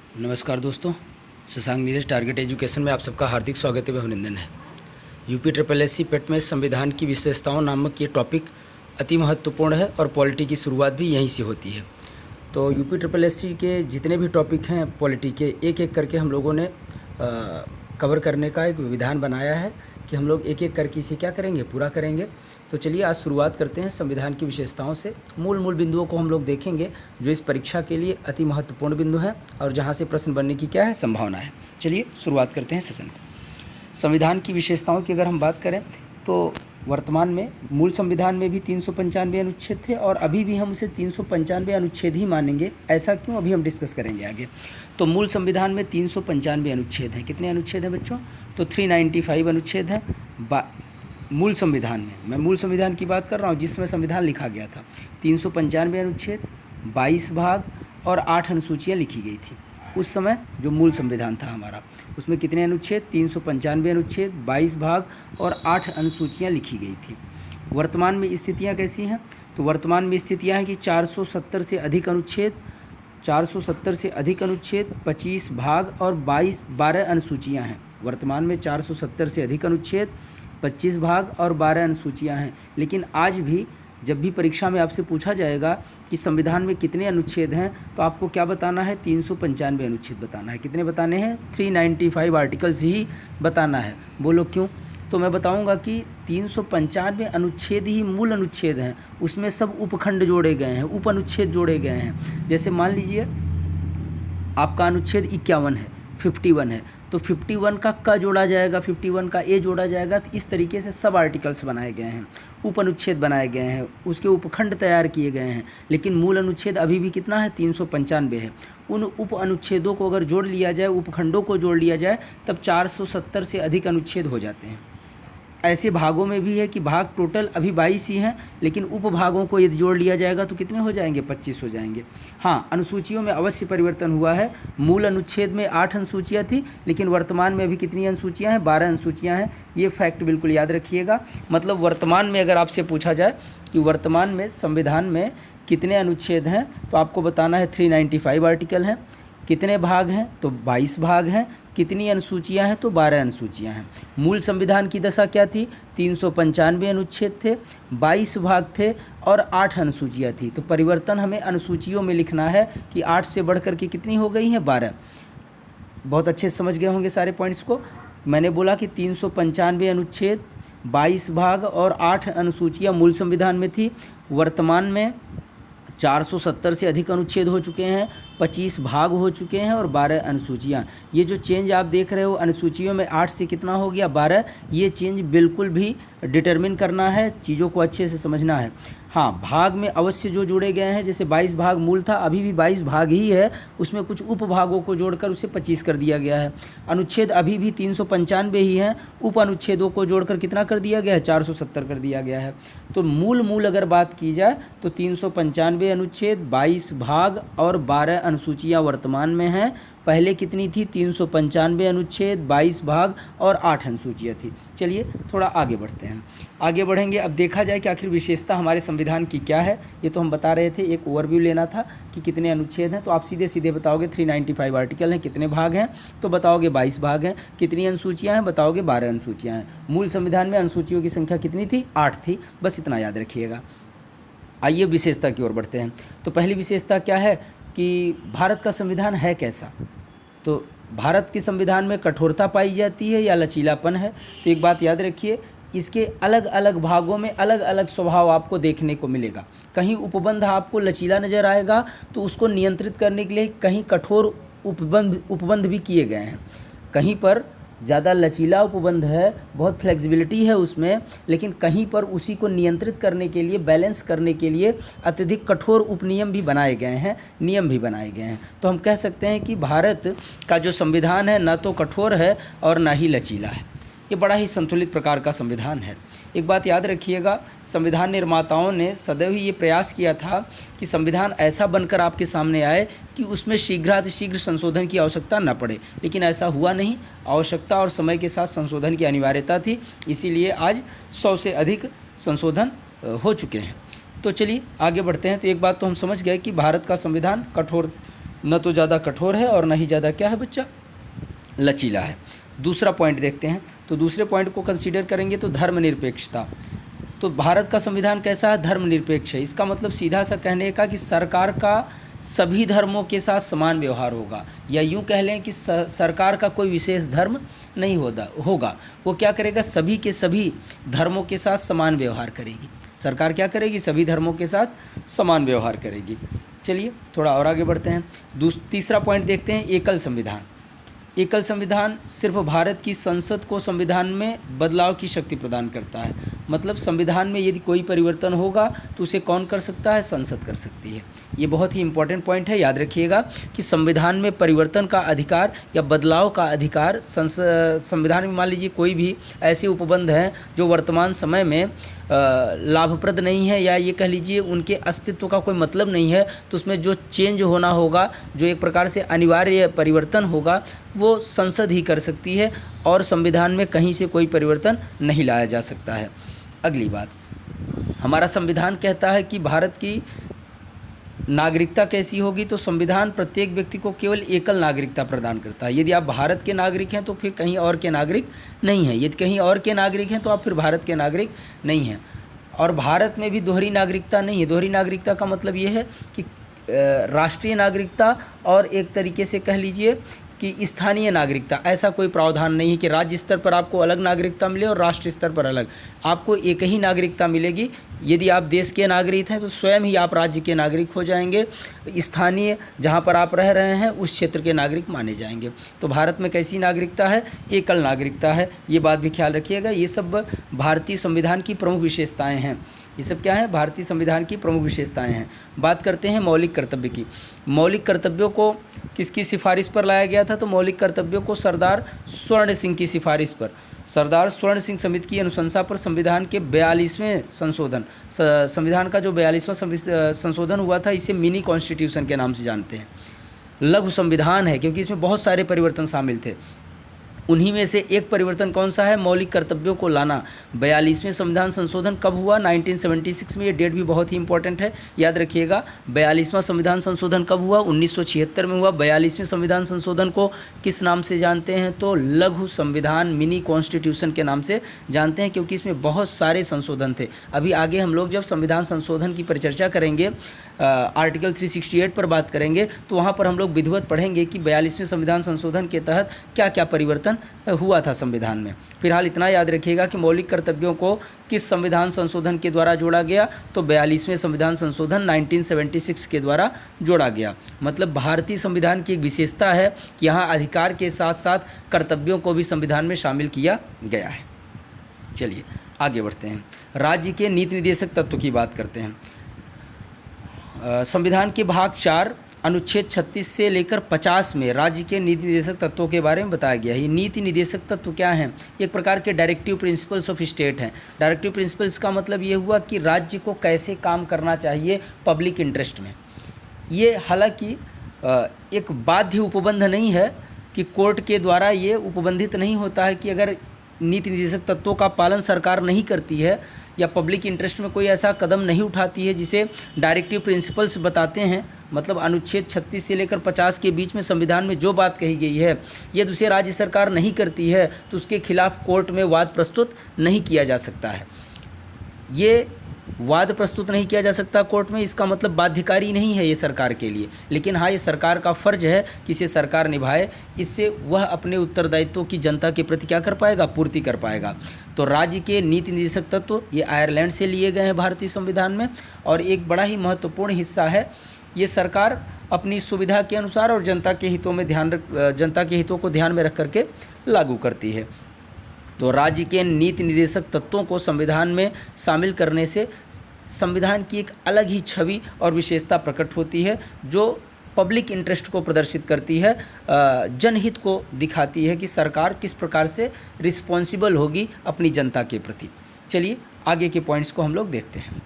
नमस्कार दोस्तों, Shashank Neeraj target education में आप सबका हार्दिक स्वागत एवं अभिनंदन है। यूपी ट्रिपल एस सी पेट में संविधान की विशेषताओं नामक ये टॉपिक अति महत्वपूर्ण है और पॉलिटी की शुरुआत भी यहीं से होती है। तो यूपी ट्रिपल एस सी के जितने भी टॉपिक हैं पॉलिटी के, एक एक करके हम लोगों ने कवर करने का एक विधान बनाया है कि हम लोग एक एक करके इसे क्या करेंगे, पूरा करेंगे। तो चलिए आज शुरुआत करते हैं संविधान की विशेषताओं से। मूल बिंदुओं को हम लोग देखेंगे जो इस परीक्षा के लिए अति महत्वपूर्ण बिंदु हैं और जहां से प्रश्न बनने की क्या है, संभावना है। चलिए शुरुआत करते हैं सेशन को। संविधान की विशेषताओं की अगर हम बात करें तो वर्तमान में मूल संविधान में भी 395 अनुच्छेद थे और अभी भी हम उसे 395 अनुच्छेद ही मानेंगे। ऐसा क्यों, अभी हम डिस्कस करेंगे आगे। तो मूल संविधान में 395 अनुच्छेद हैं। कितने अनुच्छेद हैं बच्चों? तो 395 अनुच्छेद हैं मूल संविधान में। मैं मूल संविधान की बात कर रहा हूँ जिसमें संविधान लिखा गया था। 395 अनुच्छेद, 22 भाग और 8 अनुसूचियाँ लिखी गई थी। उस समय जो मूल संविधान था हमारा, उसमें कितने अनुच्छेद? 395 अनुच्छेद, 22 भाग और 8 अनुसूचियाँ लिखी गई थी। वर्तमान में स्थितियाँ कैसी हैं? तो वर्तमान में स्थितियाँ हैं कि 470 से अधिक अनुच्छेद, 25 भाग और 12 अनुसूचियाँ हैं। वर्तमान में 470 से अधिक अनुच्छेद, 25 भाग और 12 अनुसूचियाँ हैं। लेकिन आज भी जब भी परीक्षा में आपसे पूछा जाएगा कि संविधान में कितने अनुच्छेद हैं, तो आपको क्या बताना है? 395 अनुच्छेद बताना है। कितने बताने हैं? 395 आर्टिकल्स ही बताना है। बोलो क्यों? तो मैं बताऊंगा कि 395 अनुच्छेद ही मूल अनुच्छेद हैं। उसमें सब उपखंड जोड़े गए हैं, उप अनुच्छेद जोड़े गए हैं। जैसे मान लीजिए आपका अनुच्छेद 51 है, 51 है, तो 51 का क जोड़ा जाएगा, 51 का ए जोड़ा जाएगा। तो इस तरीके से सब आर्टिकल्स बनाए गए हैं, उप अनुच्छेद बनाए गए हैं, उसके उपखंड तैयार किए गए हैं। लेकिन मूल अनुच्छेद अभी भी कितना है? 395 है। उन उप अनुच्छेदों को अगर जोड़ लिया जाए, उपखंडों को जोड़ लिया जाए, तब 470 से अधिक अनुच्छेद हो जाते हैं। ऐसे भागों में भी है कि भाग टोटल अभी 22 ही हैं, लेकिन उपभागों को यदि जोड़ लिया जाएगा तो कितने हो जाएंगे? 25 हो जाएंगे। हाँ, अनुसूचियों में अवश्य परिवर्तन हुआ है। मूल अनुच्छेद में 8 अनुसूचियाँ थी, लेकिन वर्तमान में अभी कितनी अनुसूचियाँ हैं? 12 अनुसूचियाँ हैं। ये फैक्ट बिल्कुल याद रखिएगा। मतलब वर्तमान में अगर आपसे पूछा जाए कि वर्तमान में संविधान में कितने अनुच्छेद हैं, तो आपको बताना है 395 आर्टिकल हैं। कितने भाग हैं? तो 22 भाग हैं। कितनी अनुसूचियां हैं? तो 12 अनुसूचियां हैं। मूल संविधान की दशा क्या थी? 395 अनुच्छेद थे, 22 भाग थे और 8 अनुसूचियां थी। तो परिवर्तन हमें अनुसूचियों में लिखना है कि 8 से बढ़कर के कितनी हो गई हैं? 12। बहुत अच्छे से समझ गए होंगे सारे पॉइंट्स को। मैंने बोला कि 395 अनुच्छेद, 22 भाग और 8 अनुसूचियाँ मूल संविधान में थी। वर्तमान में 470 से अधिक अनुच्छेद हो चुके हैं, 25 भाग हो चुके हैं और 12 अनुसूचियाँ। ये जो चेंज आप देख रहे हो अनुसूचियों में 8 से कितना हो गया? 12। ये चेंज बिल्कुल भी डिटरमिन करना है, चीज़ों को अच्छे से समझना है। हाँ, भाग में अवश्य जो जोड़े गए हैं, जैसे 22 भाग मूल था, अभी भी 22 भाग ही है, उसमें कुछ उपभागों को जोड़कर उसे 25 कर दिया गया है। अनुच्छेद अभी भी 395 ही हैं, उप अनुच्छेदों को जोड़कर कितना कर दिया गया है? 470 कर दिया गया है। तो मूल अगर बात की जाए तो 395 अनुच्छेद, 22 भाग और 12 अनुसूचियाँ वर्तमान में हैं। पहले कितनी थी? 395 अनुच्छेद, 22 भाग और 8 अनुसूचियाँ थी। चलिए थोड़ा आगे बढ़ते हैं। आगे बढ़ेंगे, अब देखा जाए कि आखिर विशेषता हमारे संविधान की क्या है। ये तो हम बता रहे थे, एक ओवरव्यू लेना था कि कितने अनुच्छेद हैं। तो आप सीधे सीधे बताओगे 395 आर्टिकल हैं। कितने भाग हैं? तो बताओगे 22 भाग हैं। कितनी अनुसूचियाँ हैं? बताओगे 12 अनुसूचियाँ हैं। मूल संविधान में अनुसूचियों की संख्या कितनी थी? 8 थी। बस इतना याद रखिएगा। आइए विशेषता की ओर बढ़ते हैं। तो पहली विशेषता क्या है कि भारत का संविधान है कैसा? तो भारत के संविधान में कठोरता पाई जाती है या लचीलापन है? तो एक बात याद रखिए, इसके अलग अलग भागों में अलग अलग स्वभाव आपको देखने को मिलेगा। कहीं उपबंध आपको लचीला नज़र आएगा तो उसको नियंत्रित करने के लिए कहीं कठोर उपबंध भी किए गए हैं। कहीं पर ज़्यादा लचीला उपबंध है, बहुत फ्लेक्सिबिलिटी है उसमें, लेकिन कहीं पर उसी को नियंत्रित करने के लिए, बैलेंस करने के लिए अत्यधिक कठोर उपनियम भी बनाए गए हैं, नियम भी बनाए गए हैं। तो हम कह सकते हैं कि भारत का जो संविधान है ना तो कठोर है और ना ही लचीला है। ये बड़ा ही संतुलित प्रकार का संविधान है। एक बात याद रखिएगा, संविधान निर्माताओं ने सदैव ही ये प्रयास किया था कि संविधान ऐसा बनकर आपके सामने आए कि उसमें शीघ्रातिशीघ्र संशोधन की आवश्यकता न पड़े, लेकिन ऐसा हुआ नहीं। आवश्यकता और समय के साथ संशोधन की अनिवार्यता थी, इसीलिए आज 100 से अधिक संशोधन हो चुके हैं। तो चलिए आगे बढ़ते हैं। तो एक बात तो हम समझ गए कि भारत का संविधान कठोर न तो ज़्यादा कठोर है और न ही ज़्यादा क्या है बच्चा, लचीला है। दूसरा पॉइंट देखते हैं, तो दूसरे पॉइंट को कंसीडर करेंगे तो धर्मनिरपेक्षता। तो भारत का संविधान कैसा है, धर्मनिरपेक्ष है। इसका मतलब सीधा सा कहने का कि सरकार का सभी धर्मों के साथ समान व्यवहार होगा, या यूँ कह लें कि सरकार का कोई विशेष धर्म नहीं होगा। वो क्या करेगा, सभी के सभी धर्मों के साथ समान व्यवहार करेगी। सरकार क्या करेगी, सभी धर्मों के साथ समान व्यवहार करेगी। चलिए थोड़ा और आगे बढ़ते हैं। तीसरा पॉइंट देखते हैं, एकल संविधान। एकल संविधान सिर्फ भारत की संसद को संविधान में बदलाव की शक्ति प्रदान करता है। मतलब संविधान में यदि कोई परिवर्तन होगा तो उसे कौन कर सकता है, संसद कर सकती है। ये बहुत ही इंपॉर्टेंट पॉइंट है, याद रखिएगा कि संविधान में परिवर्तन का अधिकार या बदलाव का अधिकार संविधान में, मान लीजिए कोई भी ऐसे उपबंध हैं जो वर्तमान समय में लाभप्रद नहीं है, या ये कह लीजिए उनके अस्तित्व का कोई मतलब नहीं है, तो उसमें जो चेंज होना होगा, जो एक प्रकार से अनिवार्य परिवर्तन होगा, वो संसद ही कर सकती है और संविधान में कहीं से कोई परिवर्तन नहीं लाया जा सकता है। अगली बात, हमारा संविधान कहता है कि भारत की नागरिकता कैसी होगी, तो संविधान प्रत्येक व्यक्ति को केवल एकल नागरिकता प्रदान करता है। यदि आप भारत के नागरिक हैं तो फिर कहीं और के नागरिक नहीं हैं, यदि कहीं और के नागरिक हैं तो आप फिर भारत के नागरिक नहीं हैं। और भारत में भी दोहरी नागरिकता नहीं है। दोहरी नागरिकता का मतलब ये है कि राष्ट्रीय नागरिकता और एक तरीके से कह लीजिए कि स्थानीय नागरिकता, ऐसा कोई प्रावधान नहीं है कि राज्य स्तर पर आपको अलग नागरिकता मिले और राष्ट्रीय स्तर पर अलग। आपको एक ही नागरिकता मिलेगी। यदि आप देश के नागरिक हैं तो स्वयं ही आप राज्य के नागरिक हो जाएंगे, स्थानीय जहां पर आप रह रहे हैं उस क्षेत्र के नागरिक माने जाएंगे। तो भारत में कैसी नागरिकता है, एकल नागरिकता है। ये बात भी ख्याल रखिएगा। ये सब भारतीय संविधान की प्रमुख विशेषताएँ हैं। ये सब क्या है, भारतीय संविधान की प्रमुख विशेषताएं हैं। बात करते हैं मौलिक कर्तव्य की। मौलिक कर्तव्यों को किसकी सिफारिश पर लाया गया था, तो मौलिक कर्तव्यों को सरदार स्वर्ण सिंह की सिफारिश पर, सरदार स्वर्ण सिंह समिति की अनुशंसा पर संविधान के 42वें संशोधन, संविधान का जो 42वां संशोधन हुआ था, इसे मिनी कॉन्स्टिट्यूशन के नाम से जानते हैं। लघु संविधान है क्योंकि इसमें बहुत सारे परिवर्तन शामिल थे। उन्हीं में से एक परिवर्तन कौन सा है, मौलिक कर्तव्यों को लाना। 42वें संविधान संशोधन कब हुआ, 1976 में। ये डेट भी बहुत ही इंपॉर्टेंट है, याद रखिएगा। 42वां संविधान संशोधन कब हुआ, 1976 में हुआ। 42वें संविधान संशोधन को किस नाम से जानते हैं, तो लघु संविधान, मिनी कॉन्स्टिट्यूशन के नाम से जानते हैं, क्योंकि इसमें बहुत सारे संशोधन थे। अभी आगे हम लोग जब संविधान संशोधन की परिचर्चा करेंगे, आर्टिकल 368 पर बात करेंगे, तो वहाँ पर हम लोग विधिवत पढ़ेंगे कि 42वें संविधान संशोधन के तहत क्या क्या परिवर्तन हुआ था संविधान में। फिलहाल इतना याद रखिएगा कि मौलिक कर्तव्यों को किस संविधान संशोधन के द्वारा जोड़ा गया, तो 42वें संविधान संशोधन 1976 के द्वारा जोड़ा गया। मतलब भारतीय संविधान की एक विशेषता है कि यहाँ अधिकार के साथ साथ कर्तव्यों को भी संविधान में शामिल किया गया है। चलिए आगे बढ़ते हैं, राज्य के नीति निर्देशक तत्व की बात करते हैं। संविधान के भाग 4 अनुच्छेद 36 से लेकर 50 में राज्य के नीति निर्देशक तत्वों के बारे में बताया गया है। ये नीति निर्देशक तत्व क्या हैं, एक प्रकार के डायरेक्टिव प्रिंसिपल्स ऑफ स्टेट हैं। डायरेक्टिव प्रिंसिपल्स का मतलब ये हुआ कि राज्य को कैसे काम करना चाहिए पब्लिक इंटरेस्ट में। ये हालांकि एक बाध्य उपबंध नहीं है कि कोर्ट के द्वारा ये उपबंधित नहीं होता है कि अगर नीति निर्देशक तत्वों का पालन सरकार नहीं करती है या पब्लिक इंटरेस्ट में कोई ऐसा कदम नहीं उठाती है जिसे डायरेक्टिव प्रिंसिपल्स बताते हैं, मतलब अनुच्छेद 36 से लेकर 50 के बीच में संविधान में जो बात कही गई है, यदि उसे राज्य सरकार नहीं करती है तो उसके खिलाफ कोर्ट में वाद प्रस्तुत नहीं किया जा सकता है। ये वाद प्रस्तुत नहीं किया जा सकता कोर्ट में, इसका मतलब बाध्यकारी नहीं है ये सरकार के लिए, लेकिन हाँ ये सरकार का फ़र्ज है कि इसे सरकार निभाए। इससे वह अपने उत्तरदायित्वों की जनता के प्रति क्या कर पाएगा, पूर्ति कर पाएगा। तो राज्य के नीति निर्देशक तत्व ये आयरलैंड से लिए गए हैं भारतीय संविधान में, और एक बड़ा ही महत्वपूर्ण हिस्सा है। ये सरकार अपनी सुविधा के अनुसार और जनता के हितों को ध्यान में रख करके लागू करती है। तो राज्य के नीति निर्देशक तत्वों को संविधान में शामिल करने से संविधान की एक अलग ही छवि और विशेषता प्रकट होती है, जो पब्लिक इंटरेस्ट को प्रदर्शित करती है, जनहित को दिखाती है कि सरकार किस प्रकार से रिस्पॉन्सिबल होगी अपनी जनता के प्रति। चलिए आगे के पॉइंट्स को हम लोग देखते हैं।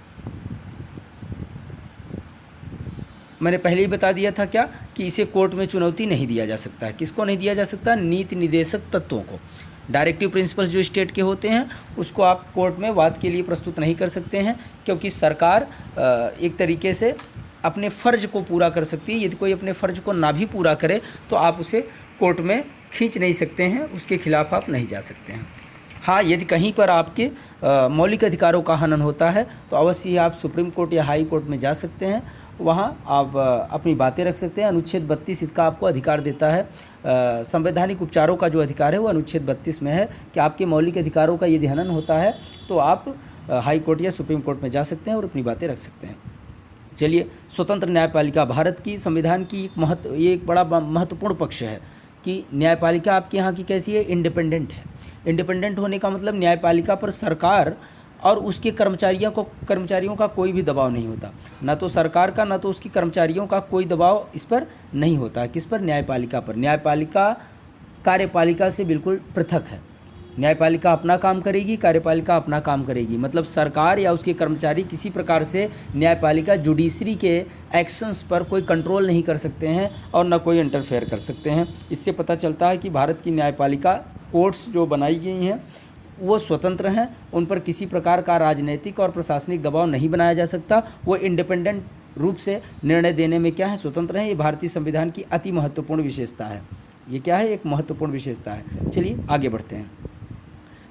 मैंने पहले ही बता दिया था क्या कि इसे कोर्ट में चुनौती नहीं दिया जा सकता है। किसको नहीं दिया जा सकता, नीति निर्देशक तत्वों को। डायरेक्टिव प्रिंसिपल्स जो स्टेट के होते हैं उसको आप कोर्ट में वाद के लिए प्रस्तुत नहीं कर सकते हैं, क्योंकि सरकार एक तरीके से अपने फ़र्ज को पूरा कर सकती है। यदि कोई अपने फ़र्ज को ना भी पूरा करे तो आप उसे कोर्ट में खींच नहीं सकते हैं, उसके खिलाफ़ आप नहीं जा सकते हैं। हाँ, यदि कहीं पर आपके मौलिक अधिकारों का हनन होता है तो अवश्य ही आप सुप्रीम कोर्ट या हाई कोर्ट में जा सकते हैं, वहाँ आप अपनी बातें रख सकते हैं। अनुच्छेद 32 इसका आपको अधिकार देता है। संवैधानिक उपचारों का जो अधिकार है वो अनुच्छेद 32 में है कि आपके मौलिक अधिकारों का यदि हनन होता है तो आप हाई कोर्ट या सुप्रीम कोर्ट में जा सकते हैं और अपनी बातें रख सकते हैं। चलिए, स्वतंत्र न्यायपालिका भारत की संविधान की ये एक बड़ा महत्वपूर्ण पक्ष है कि न्यायपालिका आपके यहाँ की कैसी है, इंडिपेंडेंट है। इंडिपेंडेंट होने का मतलब न्यायपालिका पर सरकार और उसके कर्मचारियों का कोई भी दबाव नहीं होता। ना तो सरकार का ना तो उसकी कर्मचारियों का कोई दबाव इस पर नहीं होता। किस पर? न्यायपालिका पर। न्यायपालिका कार्यपालिका से बिल्कुल पृथक है। न्यायपालिका अपना काम करेगी, कार्यपालिका अपना काम करेगी। मतलब सरकार या उसके कर्मचारी किसी प्रकार से न्यायपालिका जुडिशरी के एक्शंस पर कोई कंट्रोल नहीं कर सकते हैं और न कोई इंटरफेयर कर सकते हैं। इससे पता चलता है कि भारत की न्यायपालिका कोर्ट्स जो बनाई गई हैं वो स्वतंत्र हैं, उन पर किसी प्रकार का राजनीतिक और प्रशासनिक दबाव नहीं बनाया जा सकता। वो इंडिपेंडेंट रूप से निर्णय देने में क्या है, स्वतंत्र हैं। ये भारतीय संविधान की अति महत्वपूर्ण विशेषता है। ये क्या है? एक महत्वपूर्ण विशेषता है। चलिए आगे बढ़ते हैं।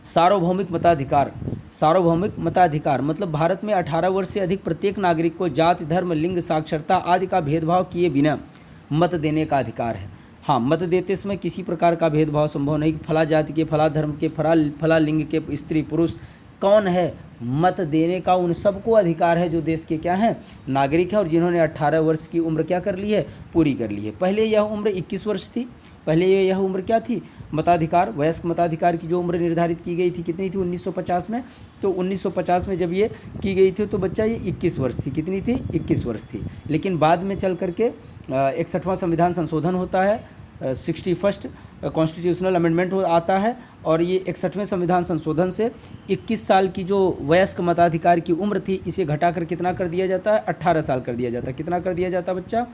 सार्वभौमिक मताधिकार। सार्वभौमिक मताधिकार मतलब भारत में 18 वर्ष से अधिक प्रत्येक नागरिक को जाति, धर्म, लिंग, साक्षरता आदि का भेदभाव किए बिना मत देने का अधिकार है। हाँ, मत देते समय किसी प्रकार का भेदभाव संभव नहीं। फला जाति के, फला धर्म के, फला लिंग के, स्त्री पुरुष कौन है, मत देने का उन सबको अधिकार है जो देश के क्या हैं, नागरिक हैं और जिन्होंने 18 वर्ष की उम्र क्या कर ली है, पूरी कर ली है। पहले यह उम्र 21 वर्ष थी। पहले यह उम्र क्या थी, मताधिकार, वयस्क मताधिकार की जो उम्र निर्धारित की गई थी कितनी थी 1950 में। तो 1950 में जब ये की गई थी तो बच्चा ये 21 वर्ष थी। कितनी थी? 21 वर्ष थी। लेकिन बाद में चल करके 61वां संविधान संशोधन होता है, 61st कॉन्स्टिट्यूशनल अमेंडमेंट आता है और ये 61वें संविधान संशोधन से 21 साल की जो वयस्क मताधिकार की उम्र थी इसे घटाकर कितना कर दिया जाता है, 18 साल कर दिया जाता है। कितना कर दिया जाता है बच्चा?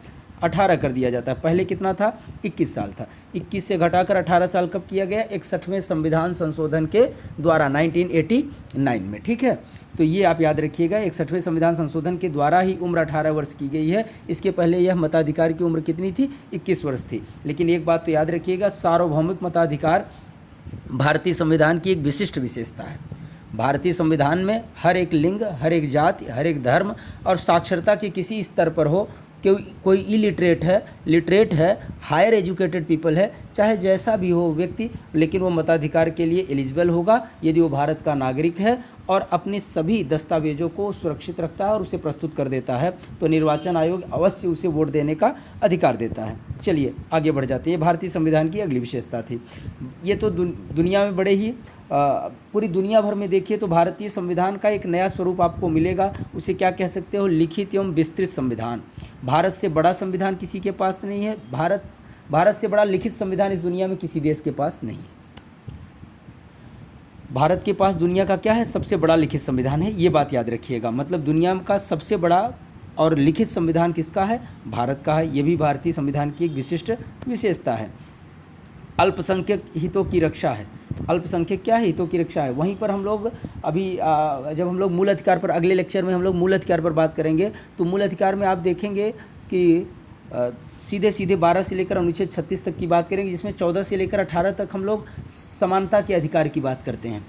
18 कर दिया जाता है। पहले कितना था? 21 साल था। 21 से घटाकर 18 साल कब किया गया? 61वें संविधान संशोधन के द्वारा 1989 में। ठीक है, तो ये आप याद रखिएगा, 61वें संविधान संशोधन के द्वारा ही उम्र 18 वर्ष की गई है। इसके पहले यह मताधिकार की उम्र कितनी थी? 21 वर्ष थी। लेकिन एक बात तो याद रखिएगा, सार्वभौमिक मताधिकार भारतीय संविधान की एक विशिष्ट विशेषता है। भारतीय संविधान में हर एक लिंग, हर एक जाति, हर एक धर्म और साक्षरता के किसी स्तर पर हो, कोई इलिटरेट है, लिटरेट है, हायर एजुकेटेड पीपल है, चाहे जैसा भी हो व्यक्ति, लेकिन वो मताधिकार के लिए एलिजिबल होगा यदि वो भारत का नागरिक है और अपने सभी दस्तावेजों को सुरक्षित रखता है और उसे प्रस्तुत कर देता है, तो निर्वाचन आयोग अवश्य उसे वोट देने का अधिकार देता है। चलिए आगे बढ़ जाते हैं। ये भारतीय संविधान की अगली विशेषता थी। ये तो दुनिया में बड़े ही पूरी दुनिया भर में देखिए तो भारतीय संविधान का एक नया स्वरूप आपको मिलेगा। उसे क्या कह सकते हो? लिखित एवं विस्तृत संविधान। भारत से बड़ा संविधान किसी के पास नहीं है। भारत से बड़ा लिखित संविधान इस दुनिया में किसी देश के पास नहीं है। भारत के पास दुनिया का क्या है? सबसे बड़ा लिखित संविधान है। ये बात याद रखिएगा। मतलब दुनिया का सबसे बड़ा और लिखित संविधान किसका है? भारत का है। ये भी भारतीय संविधान की एक विशिष्ट विशेषता है। अल्पसंख्यक हितों की रक्षा है। अल्पसंख्यक क्या है? हितों की रक्षा है। वहीं पर हम लोग अभी जब हम लोग मूल अधिकार पर, अगले लेक्चर में हम लोग मूल अधिकार पर बात करेंगे, तो मूल अधिकार में आप देखेंगे कि सीधे 12 से लेकर अनुच्छेद 36 तक की बात करेंगे, जिसमें 14 से लेकर 18 तक हम लोग समानता के अधिकार की बात करते हैं,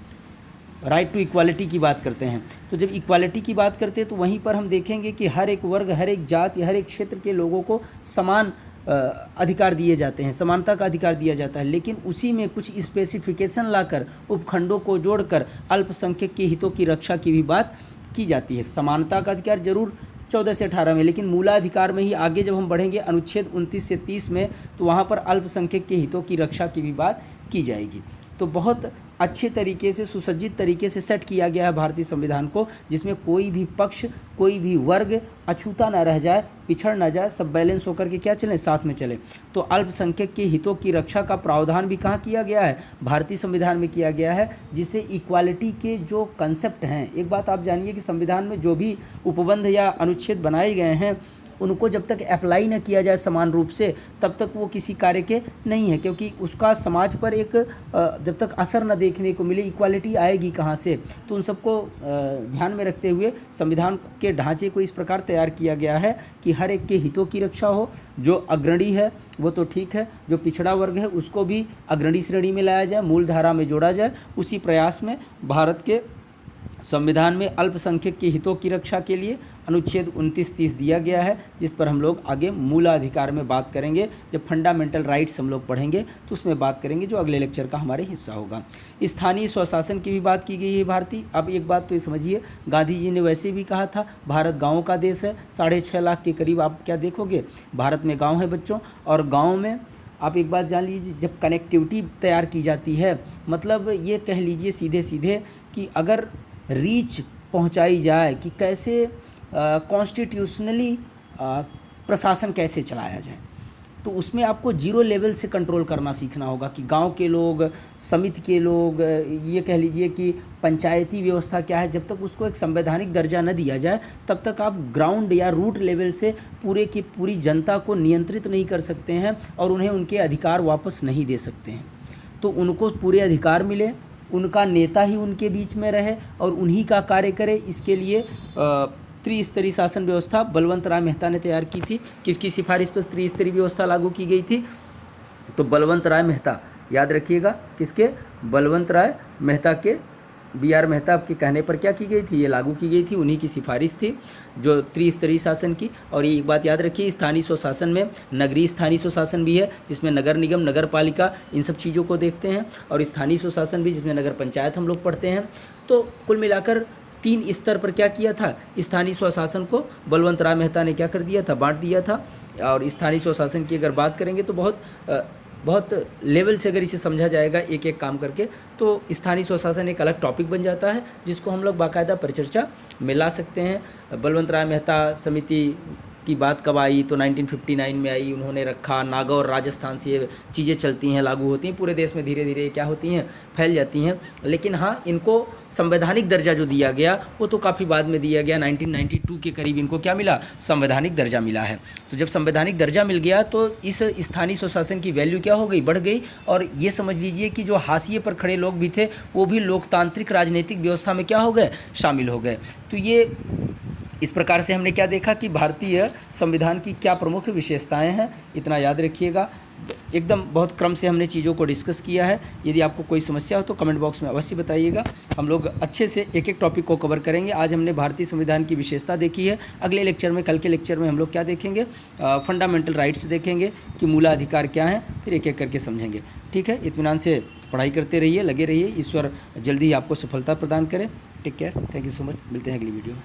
राइट टू इक्वालिटी की बात करते हैं। तो जब इक्वालिटी की बात करते हैं तो वहीं पर हम देखेंगे कि हर एक वर्ग, हर एक जाति, हर एक क्षेत्र के लोगों को समान अधिकार दिए जाते हैं, समानता का अधिकार दिया जाता है। लेकिन उसी में कुछ स्पेसिफिकेशन लाकर, उपखंडों को जोड़कर अल्पसंख्यक के हितों की रक्षा की भी बात की जाती है। समानता का अधिकार जरूर 14 से 18 में, लेकिन मूलाधिकार में ही आगे जब हम बढ़ेंगे अनुच्छेद 29 से 30 में, तो वहाँ पर अल्पसंख्यक के हितों की रक्षा की भी बात की जाएगी। तो बहुत अच्छे तरीके से, सुसज्जित तरीके से सेट किया गया है भारतीय संविधान को, जिसमें कोई भी पक्ष, कोई भी वर्ग अछूता ना रह जाए, पिछड़ ना जाए, सब बैलेंस होकर के क्या चले, साथ में चले। तो अल्पसंख्यक के हितों की रक्षा का प्रावधान भी कहाँ किया गया है? भारतीय संविधान में किया गया है, जिसे इक्वालिटी के जो कंसेप्ट हैं। एक बात आप जानिए कि संविधान में जो भी उपबंध या अनुच्छेद बनाए गए हैं उनको जब तक अप्लाई न किया जाए समान रूप से तब तक वो किसी कार्य के नहीं है, क्योंकि उसका समाज पर एक जब तक असर न देखने को मिले इक्वालिटी आएगी कहाँ से। तो उन सबको ध्यान में रखते हुए संविधान के ढांचे को इस प्रकार तैयार किया गया है कि हर एक के हितों की रक्षा हो। जो अग्रणी है वो तो ठीक है, जो पिछड़ा वर्ग है उसको भी अग्रणी श्रेणी में लाया जाए, मूल धारा में जोड़ा जाए। उसी प्रयास में भारत के संविधान में अल्पसंख्यक के हितों की रक्षा के लिए अनुच्छेद 29-30 दिया गया है, जिस पर हम लोग आगे मूलाधिकार में बात करेंगे। जब फंडामेंटल राइट्स हम लोग पढ़ेंगे तो उसमें बात करेंगे, जो अगले लेक्चर का हमारे हिस्सा होगा। स्थानीय स्वशासन की भी बात की गई है भारतीय। अब एक बात तो ये समझिए, गांधी जी ने वैसे भी कहा था भारत गाँव का देश है। 6.5 लाख के करीब आप क्या देखोगे भारत में गाँव है बच्चों। और गाँव में आप एक बात जान लीजिए, जब कनेक्टिविटी तैयार की जाती है, मतलब ये कह लीजिए सीधे सीधे कि अगर रीच पहुंचाई जाए कि कैसे कॉन्स्टिट्यूशनली प्रशासन कैसे चलाया जाए, तो उसमें आपको जीरो लेवल से कंट्रोल करना सीखना होगा कि गांव के लोग, समिति के लोग, ये कह लीजिए कि पंचायती व्यवस्था क्या है। जब तक उसको एक संवैधानिक दर्जा न दिया जाए तब तक आप ग्राउंड या रूट लेवल से पूरे की पूरी जनता को नियंत्रित नहीं कर सकते हैं और उन्हें उनके अधिकार वापस नहीं दे सकते हैं। तो उनको पूरे अधिकार मिले, उनका नेता ही उनके बीच में रहे और उन्हीं का कार्य करे। इसके लिए त्रिस्तरीय शासन व्यवस्था बलवंत राय मेहता ने तैयार की थी। किसकी सिफारिश पर त्रिस्तरीय व्यवस्था लागू की गई थी? तो बलवंत राय मेहता, याद रखिएगा, किसके? बलवंत राय मेहता के, BR मेहता के कहने पर क्या की गई थी? ये लागू की गई थी, उन्हीं की सिफारिश थी जो त्रिस्तरीय शासन की। और ये एक बात याद रखिए, स्थानीय स्वशासन में नगरीय स्थानीय स्वशासन भी है, जिसमें नगर निगम, नगर पालिका, इन सब चीज़ों को देखते हैं, और स्थानीय स्वशासन भी जिसमें नगर पंचायत हम लोग पढ़ते हैं। तो कुल मिलाकर 3 स्तर पर क्या किया था? स्थानीय स्वशासन को बलवंत राय मेहता ने क्या कर दिया था? बांट दिया था। और स्थानीय स्वशासन की अगर बात करेंगे तो बहुत लेवल से अगर इसे समझा जाएगा एक एक काम करके, तो स्थानीय स्वशासन एक अलग टॉपिक बन जाता है, जिसको हम लोग बाकायदा परिचर्चा में ला सकते हैं। बलवंत राय मेहता समिति की बात कब आई? तो 1959 में आई। उन्होंने रखा, नागौर राजस्थान से ये चीज़ें चलती हैं, लागू होती हैं, पूरे देश में धीरे धीरे क्या होती हैं? फैल जाती हैं। लेकिन हाँ, इनको संवैधानिक दर्जा जो दिया गया वो तो काफ़ी बाद में दिया गया। 1992 के करीब इनको क्या मिला? संवैधानिक दर्जा मिला है। तो जब संवैधानिक दर्जा मिल गया तो इस स्थानीय स्वशासन की वैल्यू क्या हो गई? बढ़ गई। और ये समझ लीजिए कि जो हाशिए पर खड़े लोग भी थे वो भी लोकतांत्रिक राजनीतिक व्यवस्था में क्या हो गए? शामिल हो गए। तो ये इस प्रकार से हमने क्या देखा कि भारतीय संविधान की क्या प्रमुख विशेषताएं हैं, इतना याद रखिएगा। एकदम बहुत क्रम से हमने चीज़ों को डिस्कस किया है। यदि आपको कोई समस्या हो तो कमेंट बॉक्स में अवश्य बताइएगा। हम लोग अच्छे से एक एक टॉपिक को कवर करेंगे। आज हमने भारतीय संविधान की विशेषता देखी है। अगले लेक्चर में, कल के लेक्चर में हम लोग क्या देखेंगे? फंडामेंटल राइट्स देखेंगे कि मूलाधिकार क्या हैं, फिर एक एक करके समझेंगे। ठीक है, इत्मीनान से पढ़ाई करते रहिए, लगे रहिए। ईश्वर जल्दी ही आपको सफलता प्रदान करे। Take care, thank you so much. मिलते हैं अगली वीडियो में।